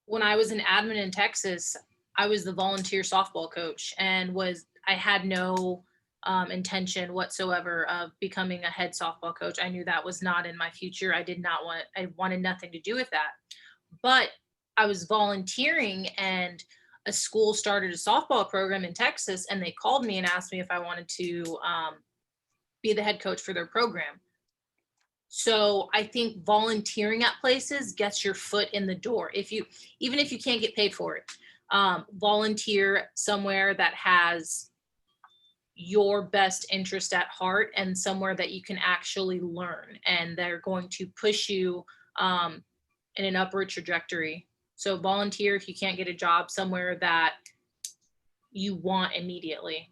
When I was an admin in Texas, I was the volunteer softball coach and I had no intention whatsoever of becoming a head softball coach. I knew that was not in my future. I wanted nothing to do with that. But I was volunteering, and a school started a softball program in Texas, and they called me and asked me if I wanted to be the head coach for their program. So I think volunteering at places gets your foot in the door. Even if you can't get paid for it, volunteer somewhere that has your best interest at heart and somewhere that you can actually learn, and they're going to push you in an upward trajectory. So volunteer if you can't get a job somewhere that you want immediately.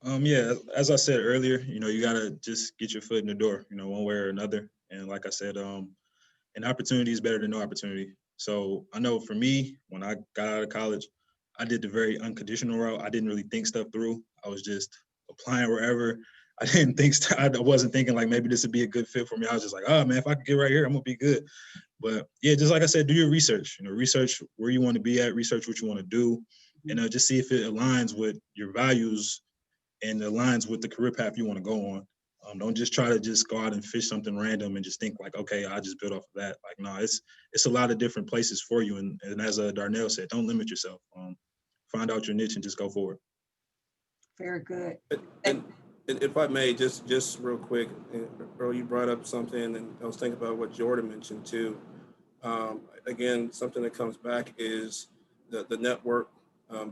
Yeah, as I said earlier, you know, you gotta just get your foot in the door, you know, one way or another. And like I said, an opportunity is better than no opportunity. So I know for me, when I got out of college, I did the very unconditional route. I didn't really think stuff through. I was just applying wherever. I didn't think, I wasn't thinking like maybe this would be a good fit for me. I was just like, oh man, if I could get right here, I'm gonna be good. But yeah, just like I said, do your research, you know, research where you want to be at, research what you want to do, and just see if it aligns with your values and aligns with the career path you want to go on. Don't just try to just go out and fish something random and just think like, okay, I'll just build off of that. Like, no, it's a lot of different places for you. And as Darnell said, don't limit yourself. Find out your niche and just go forward. Very good. And if I may, just real quick, Earl, you brought up something, and I was thinking about what Jordan mentioned too. Again, something that comes back is the network,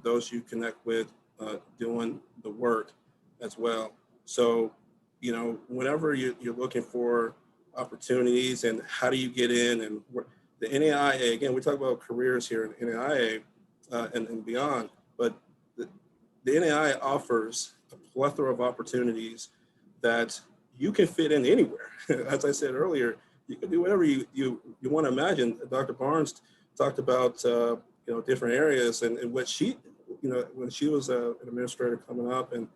those you connect with, doing the work as well. So, whenever you're looking for opportunities and how do you get in, and the NAIA, again, we talk about careers here in NAIA and beyond, but the NAIA offers a plethora of opportunities that you can fit in anywhere. As I said earlier, you can do whatever you want to imagine. Dr. Barnes talked about different areas and what she, when she was an administrator coming up, and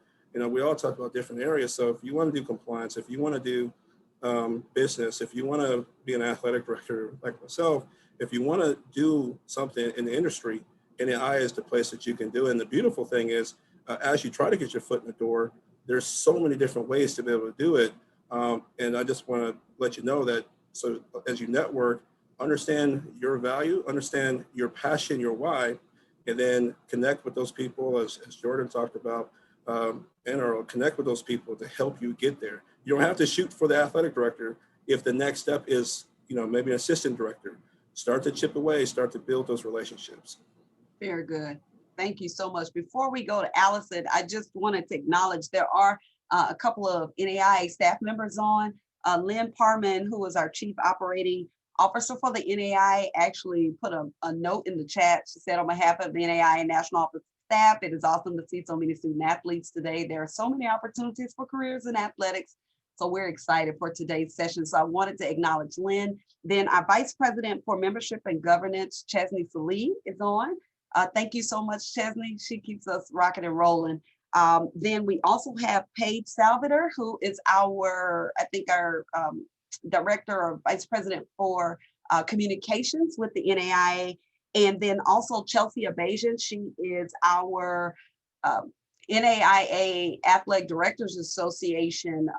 we all talked about different areas. So if you want to do compliance, if you want to do business, if you want to be an athletic director like myself, if you want to do something in the industry, NAIA is the place that you can do it. And the beautiful thing is, as you try to get your foot in the door, there's so many different ways to be able to do it. And I just want to let you know that, so as you network, understand your value, understand your passion, your why, and then connect with those people, as Jordan talked about, or connect with those people to help you get there. You don't have to shoot for the athletic director if the next step is, maybe an assistant director. Start to chip away, start to build those relationships. Very good. Thank you so much. Before we go to Allison, I just wanted to acknowledge there are a couple of NAIA staff members on. Lynn Parman, who is our Chief Operating Officer for the NAIA, actually put a note in the chat. She said, on behalf of the NAIA National Office staff, it is awesome to see so many student athletes today. There are so many opportunities for careers in athletics. So we're excited for today's session. So I wanted to acknowledge Lynn. Then our Vice President for Membership and Governance, Chesney Salee, is on. Thank you so much, Chesney. She keeps us rocking and rolling. Then we also have Paige Salvator, who is our Director or Vice President for Communications with the NAIA. And then also Chelsea Abajian, she is our NAIA Athletic Directors Association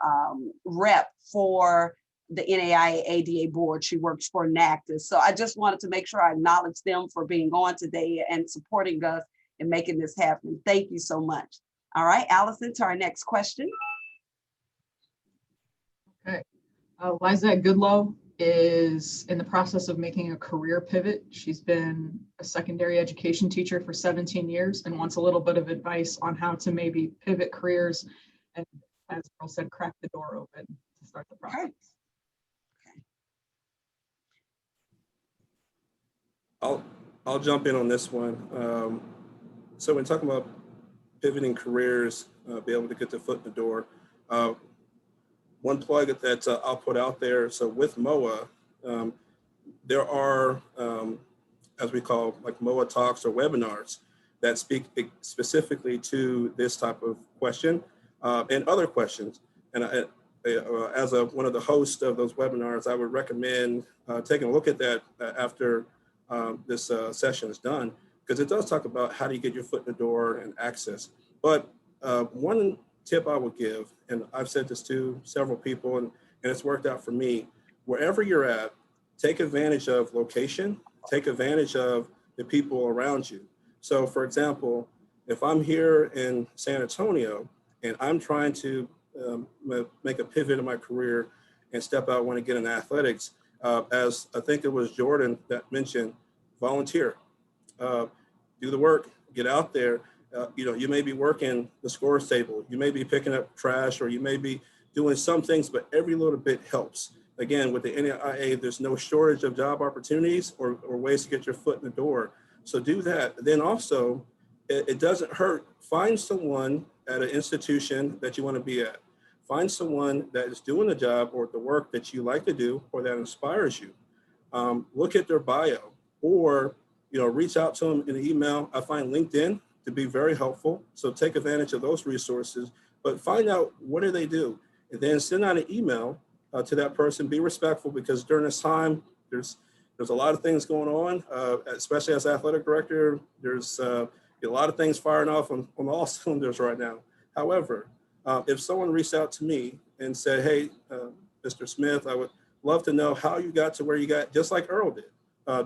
rep for the NAIA ADA board. She works for NACTIS. So I just wanted to make sure I acknowledge them for being on today and supporting us and making this happen. Thank you so much. All right, Allison, to our next question. Okay. Lizette Goodlow is in the process of making a career pivot. She's been a secondary education teacher for 17 years and wants a little bit of advice on how to maybe pivot careers and, as Earl said, crack the door open to start the process. I'll jump in on this one. So when talking about pivoting careers, be able to get the foot in the door, one plug that I'll put out there. So with MOA, there are, as we call like MOA talks or webinars that speak specifically to this type of question and other questions. And as one of the hosts of those webinars, I would recommend taking a look at that after this session is done, because it does talk about how do you get your foot in the door and access. But one tip I would give, and I've said this to several people, and it's worked out for me, wherever you're at, take advantage of location, take advantage of the people around you. So for example, if I'm here in San Antonio and I'm trying to make a pivot in my career and step out when I get in athletics, as I think it was Jordan that mentioned, volunteer, do the work, get out there. You may be working the scores table, you may be picking up trash, or you may be doing some things, but every little bit helps. Again, with the NAIA, there's no shortage of job opportunities or ways to get your foot in the door. So do that. Then also, it doesn't hurt. Find someone at an institution that you want to be at. Find someone that is doing the job or the work that you like to do or that inspires you. Look at their bio, or reach out to them in an email. I find LinkedIn to be very helpful. So take advantage of those resources, but find out what do they do, and then send out an email to that person. Be respectful, because during this time, there's a lot of things going on, especially as athletic director. There's a lot of things firing off on all cylinders right now. However, If someone reached out to me and said, hey, Mr. Smith, I would love to know how you got to where you got, just like Earl did.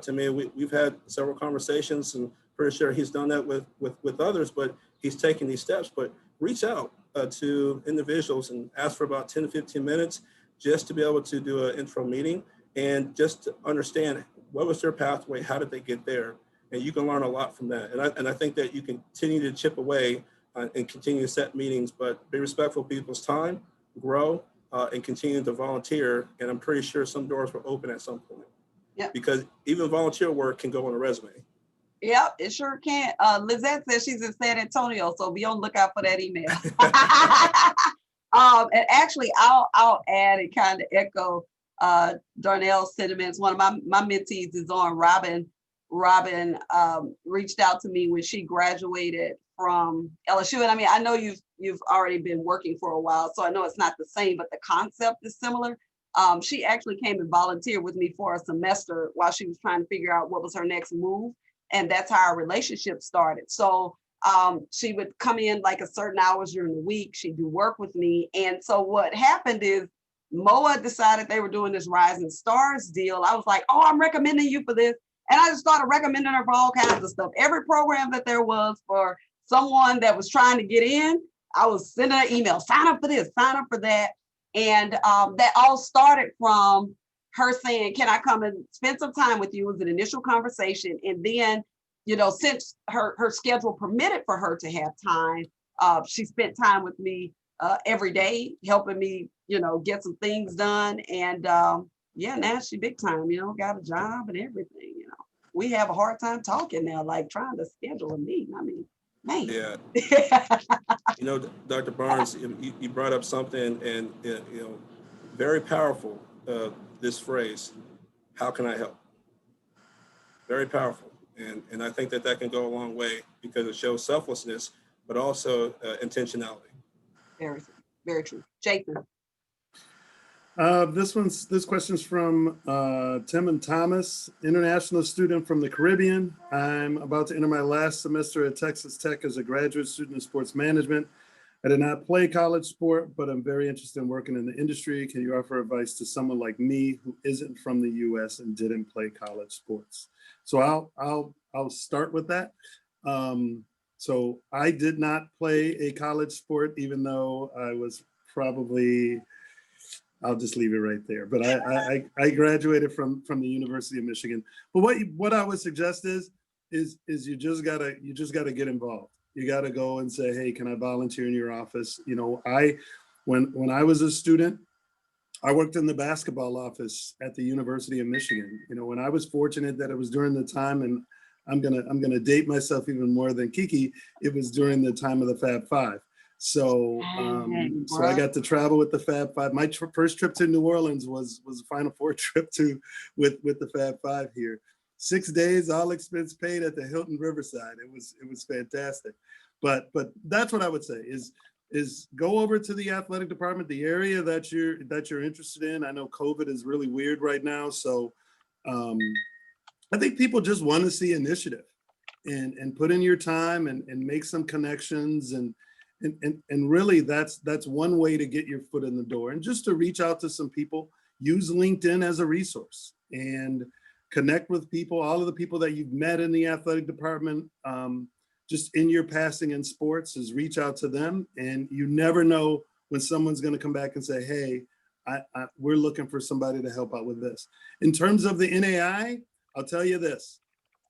To me, we've had several conversations, and pretty sure he's done that with others, but he's taking these steps. But reach out to individuals and ask for about 10 to 15 minutes just to be able to do an intro meeting and just to understand what was their pathway, how did they get there? And you can learn a lot from that. And I think that you can continue to chip away and continue to set meetings, but be respectful of people's time, grow, and continue to volunteer. And I'm pretty sure some doors will open at some point. Yep. Because even volunteer work can go on a resume. Yep, it sure can. Lizette says she's in San Antonio, so be on the lookout for that email. And actually, I'll add and kind of echo Darnell's sentiments. One of my mentees is on. Robin reached out to me when she graduated from LSU, and I mean, I know you've already been working for a while, so I know it's not the same, but the concept is similar. She actually came and volunteered with me for a semester while she was trying to figure out what was her next move. And that's how our relationship started. So she would come in like a certain hours during the week. She'd do work with me. And so what happened is MOA decided they were doing this Rising Stars deal. I was like, oh, I'm recommending you for this. And I just started recommending her for all kinds of stuff. Every program that there was for someone that was trying to get in, I was sending an email, sign up for this, sign up for that. And that all started from her saying, can I come and spend some time with you? It was an initial conversation. And then, you know, since her schedule permitted for her to have time, she spent time with me every day, helping me, you know, get some things done. And yeah, now she big time, you know, got a job and everything, you know. We have a hard time talking now, like trying to schedule a meeting. I mean, man. Yeah. You know, Dr. Barnes, you brought up something, and you know, very powerful. This phrase, how can I help? Very powerful, and I think that can go a long way because it shows selflessness, but also intentionality. Very true. Jason. This question's from Tim and Thomas, international student from the Caribbean. I'm about to enter my last semester at Texas Tech as a graduate student in sports management. I did not play college sport, but I'm very interested in working in the industry. Can you offer advice to someone like me who isn't from the US and didn't play college sports? So I'll start with that. So I did not play a college sport, even though I was probably, I'll just leave it right there. But I graduated from the University of Michigan. But what I would suggest is you just gotta get involved. You gotta go and say, hey, can I volunteer in your office? You know, when I was a student, I worked in the basketball office at the University of Michigan. You know, when I was fortunate that it was during the time, and I'm gonna date myself even more than Kiki, it was during the time of the Fab Five. So so I got to travel with the Fab Five. My first trip to New Orleans was a Final Four trip with the Fab Five here. 6 days, all expense paid at the Hilton Riverside. It was fantastic. But that's what I would say is go over to the athletic department, the area that you're interested in. I know COVID is really weird right now, so I think people just want to see initiative and put in your time and make some connections and really that's one way to get your foot in the door, and just to reach out to some people. Use LinkedIn as a resource and connect with people, all of the people that you've met in the athletic department, just in your passing in sports, is reach out to them. And you never know when someone's going to come back and say, hey, we're looking for somebody to help out with this. In terms of the NAIA, I'll tell you this,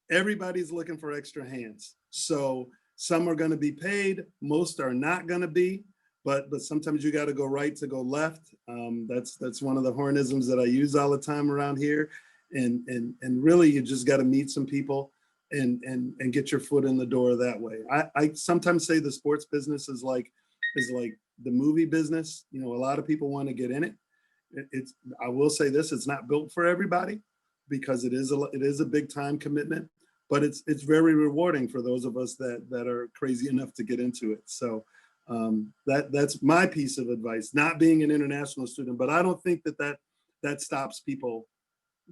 everybody's looking for extra hands. So some are going to be paid, most are not going to be, but sometimes you got to go right to go left. That's one of the hornisms that I use all the time around here. And really, you just got to meet some people and get your foot in the door that way. I sometimes say the sports business is like the movie business. You know, a lot of people want to get in it. I will say this, it's not built for everybody because it is a big time commitment, but it's very rewarding for those of us that are crazy enough to get into it. So that's my piece of advice, not being an international student, but I don't think that stops people,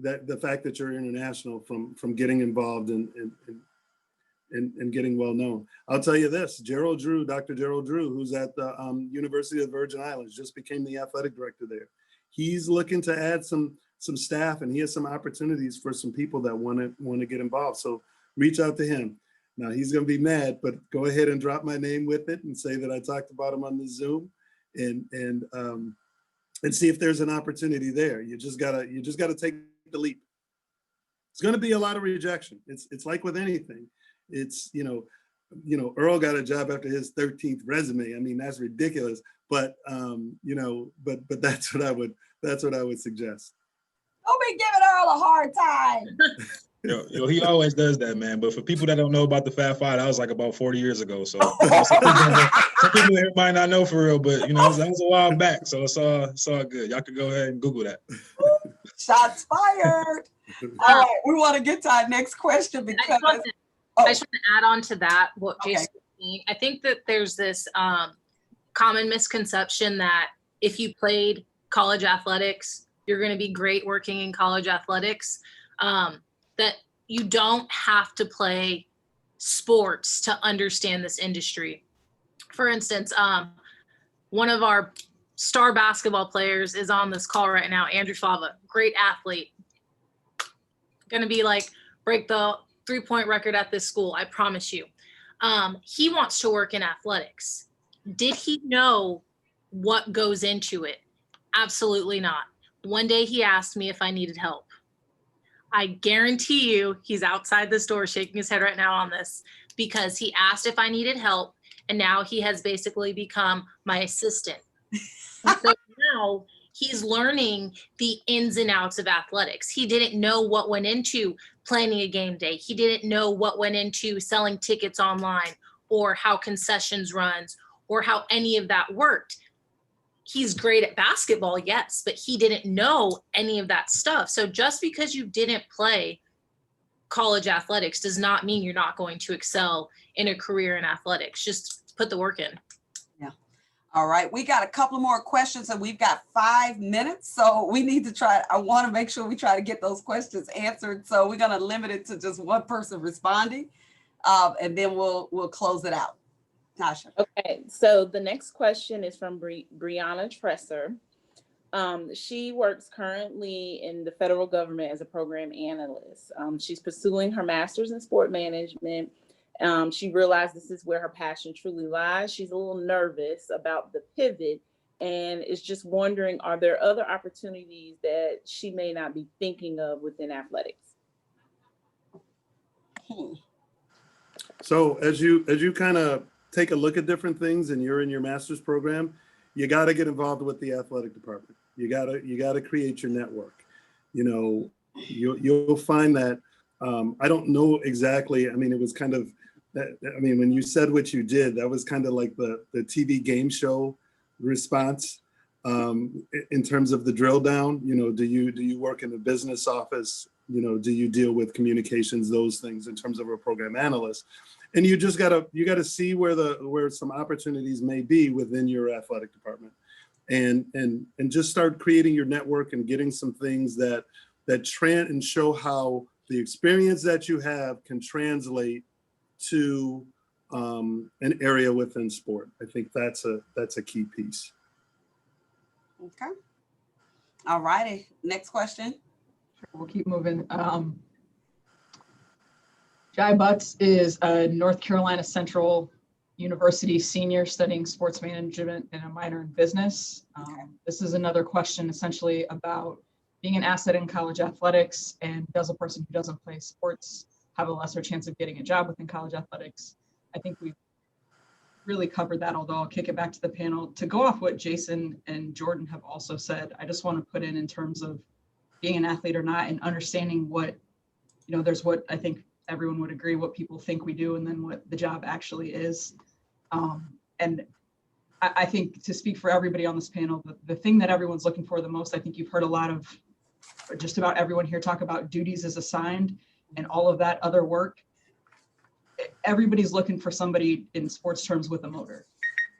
that the fact that you're international from getting involved in and getting well known. I'll tell you this, Dr. Gerald Drew, who's at the University of the Virgin Islands, just became the athletic director there. He's looking to add some staff, and he has some opportunities for some people that want to get involved. So reach out to him. Now he's going to be mad, but go ahead and drop my name with it and say that I talked about him on the Zoom, and see if there's an opportunity there. You just gotta take the leap. It's going to be a lot of rejection. It's like with anything. It's Earl got a job after his 13th resume. I mean, that's ridiculous. But but that's what I would suggest. Don't be giving Earl a hard time. He always does that, man. But for people that don't know about the Fab Five, that was like about 40 years ago. So some people here might not know for real, but that was a while back. So it's all good. Y'all can go ahead and Google that. Shots fired. All right, we want to get to our next question because I just want to add on to that what Jason was saying. I think that there's this common misconception that if you played college athletics, you're going to be great working in college athletics. That you don't have to play sports to understand this industry. For instance, one of our star basketball players is on this call right now, Andrew Fava, great athlete. Going to be break the 3-point record at this school, I promise you. He wants to work in athletics. Did he know what goes into it? Absolutely not. One day he asked me if I needed help. I guarantee you he's outside this door shaking his head right now on this, because he asked if I needed help, and now he has basically become my assistant. So now he's learning the ins and outs of athletics. He didn't know what went into planning a game day. He didn't know what went into selling tickets online, or how concessions runs, or how any of that worked. He's great at basketball, yes, but he didn't know any of that stuff. So just because you didn't play college athletics does not mean you're not going to excel in a career in athletics. Just put the work in. Yeah. All right. We got a couple more questions, and we've got 5 minutes. So we need to I want to make sure we try to get those questions answered. So we're going to limit it to just one person responding, and then we'll close it out. Tasha. Okay, so the next question is from Brianna Tresser. She works currently in the federal government as a program analyst. She's pursuing her master's in sport management. She realized this is where her passion truly lies. She's a little nervous about the pivot and is just wondering, are there other opportunities that she may not be thinking of within athletics? So as you kind of take a look at different things and you're in your master's program, you got to get involved with the athletic department. You got to create your network. You'll find that, I don't know exactly. I mean, it was kind of, when you said what you did, that was kind of like the TV game show response, in terms of the drill down. Do you work in a business office? Do you deal with communications, those things in terms of a program analyst? And you just gotta see where some opportunities may be within your athletic department, and just start creating your network and getting some things that and show how the experience that you have can translate to an area within sport. I think that's a key piece. Okay. All righty. Next question. We'll keep moving. Jai Butts is a North Carolina Central University senior studying sports management and a minor in business. This is another question essentially about being an asset in college athletics, and does a person who doesn't play sports have a lesser chance of getting a job within college athletics? I think we've really covered that, although I'll kick it back to the panel. To go off what Jason and Jordan have also said, I just want to put in terms of being an athlete or not, and understanding what, there's what I think everyone would agree what people think we do, and then what the job actually is. And I think, to speak for everybody on this panel, the thing that everyone's looking for the most, I think you've heard a lot of, just about everyone here talk about duties as assigned and all of that other work. Everybody's looking for somebody in sports terms with a motor.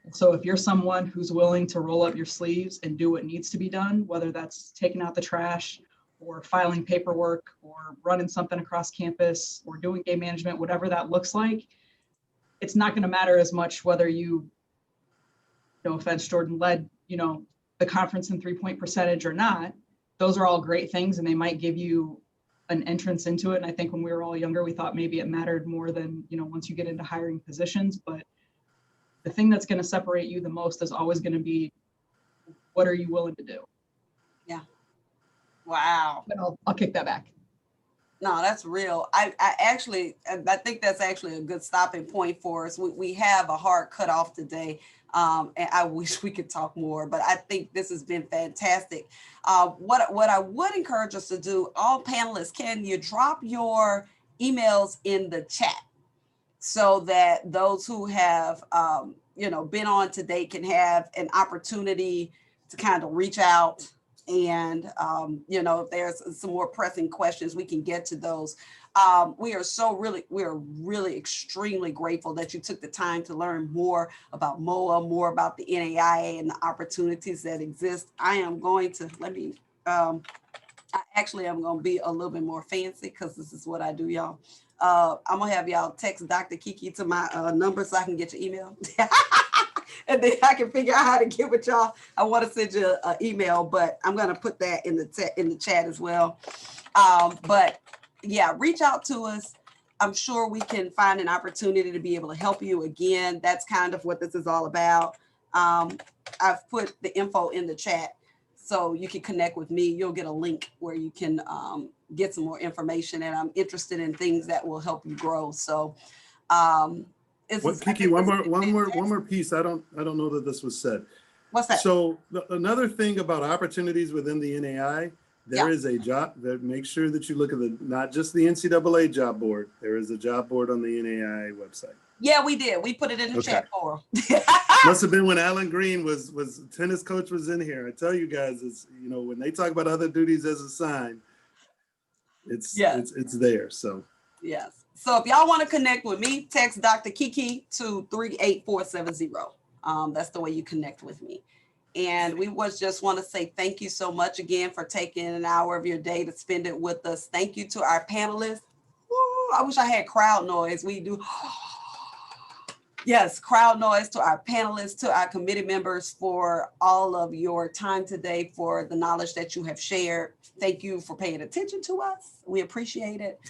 And so if you're someone who's willing to roll up your sleeves and do what needs to be done, whether that's taking out the trash or filing paperwork or running something across campus or doing game management, whatever that looks like, it's not going to matter as much whether you, no offense, Jordan, led, the conference in 3-point percentage or not. Those are all great things and they might give you an entrance into it. And I think when we were all younger, we thought maybe it mattered more than, once you get into hiring positions. But the thing that's going to separate you the most is always going to be, what are you willing to do? Yeah. Wow. But I'll kick that back. No, that's real. I think that's actually a good stopping point for us. We have a hard cutoff today. And I wish we could talk more, but I think this has been fantastic. What I would encourage us to do, all panelists, can you drop your emails in the chat so that those who have, been on today can have an opportunity to kind of reach out. And, if there's some more pressing questions, we can get to those. We are really extremely grateful that you took the time to learn more about MOA, more about the NAIA and the opportunities that exist. I am going to, I'm going to be a little bit more fancy because this is what I do, y'all. I'm going to have y'all text Dr. Kiki to my number so I can get your email. And then I can figure out how to get with y'all. I want to send you an email, but I'm going to put that in the chat as well. But yeah, reach out to us. I'm sure we can find an opportunity to be able to help you again. That's kind of what this is all about. I've put the info in the chat so you can connect with me. You'll get a link where you can get some more information, and I'm interested in things that will help you grow. So, Kiki, one more piece. I don't know that this was said. What's that? So another thing about opportunities within the NAI, there is a job that make sure that you look at not just the NCAA job board. There is a job board on the NAI website. Yeah, we did. We put it in the chat for him. Must have been when Alan Green was tennis coach was in here. I tell you guys, it's when they talk about other duties as assigned, it's there. So yes. So if y'all want to connect with me, text Dr. Kiki to 38470. That's the way you connect with me. And we just want to say thank you so much again for taking an hour of your day to spend it with us. Thank you to our panelists. Woo, I wish I had crowd noise. We do. Yes, crowd noise to our panelists, to our committee members for all of your time today, for the knowledge that you have shared. Thank you for paying attention to us. We appreciate it.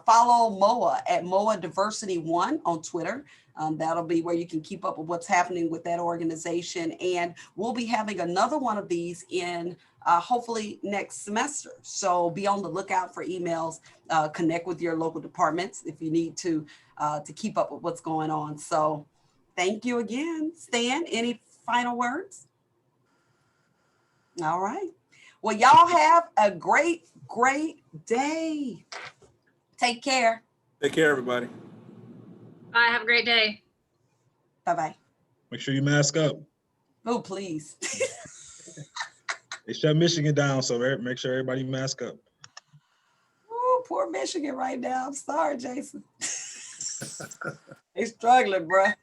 Follow MOA at MOA Diversity 1 on Twitter. That'll be where you can keep up with what's happening with that organization. And we'll be having another one of these in hopefully next semester. So be on the lookout for emails. Connect with your local departments if you need to keep up with what's going on. So thank you again. Stan, any final words? All right. Well, y'all have a great, great day. Take care. Take care, everybody. Bye. Have a great day. Bye-bye. Make sure you mask up. Oh, please. They shut Michigan down, so make sure everybody mask up. Oh, poor Michigan right now. I'm sorry, Jason. They struggling, bruh.